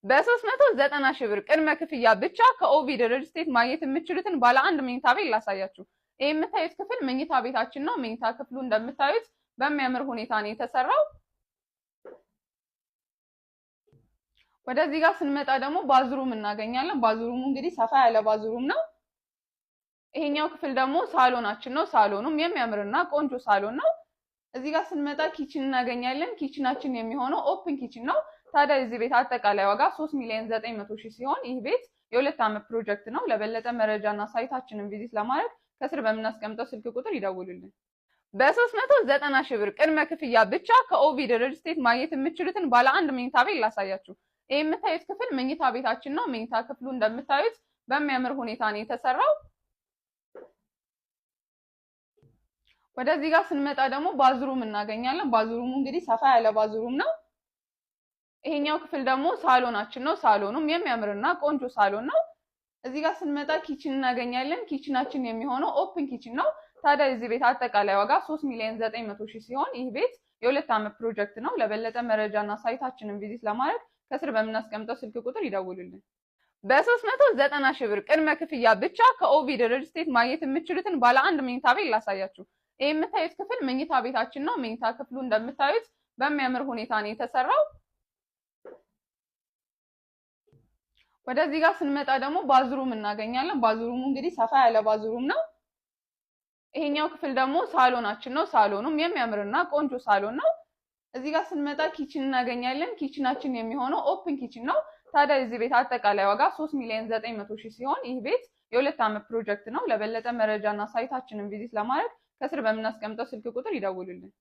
በ390 ሺህ ብር ቅድመ ክፍያ ብቻ ከኦቪድ ሪል ስቴት ማግኘት የምትችሉትን ባለ አንድ መኝታ ቤት ላሳያችሁ። ይሄ የምታዩት ክፍል መኝታ ቤታችን ነው። መኝታ ክፍሉ እንደምታዩት በሚያምር ሁኔታ ነው የተሰራው። ወደዚህ ጋር ስንመጣ ደግሞ ባዝሩም እናገኛለን። ባዝሩሙ እንግዲህ ሰፋ ያለ ባዝሩም ነው። ይሄኛው ክፍል ደግሞ ሳሎናችን ነው። ሳሎኑም የሚያምርና ቆንጆ ሳሎን ነው። እዚህ ጋር ስንመጣ ኪችን እናገኛለን። ኪችናችን የሚሆነው ኦፕን ኪችን ነው። ታዲያ የዚህ ቤት አጠቃላይ ዋጋ 3,900,000 ሲሆን ይህ ቤት የ2 ዓመት ፕሮጀክት ነው። ለበለጠ መረጃና ሳይታችንን ቪዚት ለማድረግ ከስር በምናስቀምጠው ስልክ ቁጥር ይደውሉልን። በ390 ሺህ ብር ቅድመ ክፍያ ብቻ ከኦቪድ ሪል ስቴት ማግኘት የምትችሉትን ባለ አንድ መኝታ ቤት ላሳያችሁ። ይሄ የምታዩት ክፍል መኝታ ቤታችን ነው። መኝታ ክፍሉ እንደምታዩት በሚያምር ሁኔታ ነው የተሰራው። ወደዚህ ጋር ስንመጣ ደግሞ ባዝሩም እናገኛለን። ባዝሩሙ እንግዲህ ሰፋ ያለ ባዝሩም ነው። ይሄኛው ክፍል ደግሞ ሳሎናችን ነው። ሳሎኑም የሚያምርና ቆንጆ ሳሎን ነው። እዚህ ጋር ስንመጣ ኪችን እናገኛለን። ኪችናችን የሚሆነው ኦፕን ኪችን ነው። ታዲያ የዚህ ቤት አጠቃላይ ዋጋ 3,900,000 ሲሆን ይህ ቤት የ2 ዓመት ፕሮጀክት ነው። ለበለጠ መረጃና ሳይታችንን ቪዚት ለማድረግ ከስር በምናስቀምጠው ስልክ ቁጥር ይደውሉልን። በ390 ሺህ ብር ቅድመ ክፍያ ብቻ ከኦቪድ ሪል ስቴት ማግኘት የምትችሉትን ባለ አንድ መኝታ ቤት ላሳያችሁ። ይሄ የምታዩት ክፍል መኝታ ቤታችን ነው። መኝታ ክፍሉ እንደምታዩት በሚያምር ሁኔታ ነው የተሰራው። ወደዚህ ጋር ስንመጣ ደግሞ ባዝሩም እናገኛለን። ባዝሩሙ እንግዲህ ሰፋ ያለ ባዝሩም ነው። ይሄኛው ክፍል ደግሞ ሳሎናችን ነው። ሳሎኑም የሚያምርና ቆንጆ ሳሎን ነው። እዚህ ጋር ስንመጣ ኪችን እናገኛለን። ኪችናችን የሚሆነው ኦፕን ኪችን ነው። ታዲያ የዚህ ቤት አጠቃላይ ዋጋ 3,900,000 ሲሆን ይህ ቤት የ2 ዓመት ፕሮጀክት ነው። ለበለጠ መረጃና ሳይታችንን ቪዚት ለማድረግ ከስር በምናስቀምጠው ስልክ ቁጥር ይደውሉልን።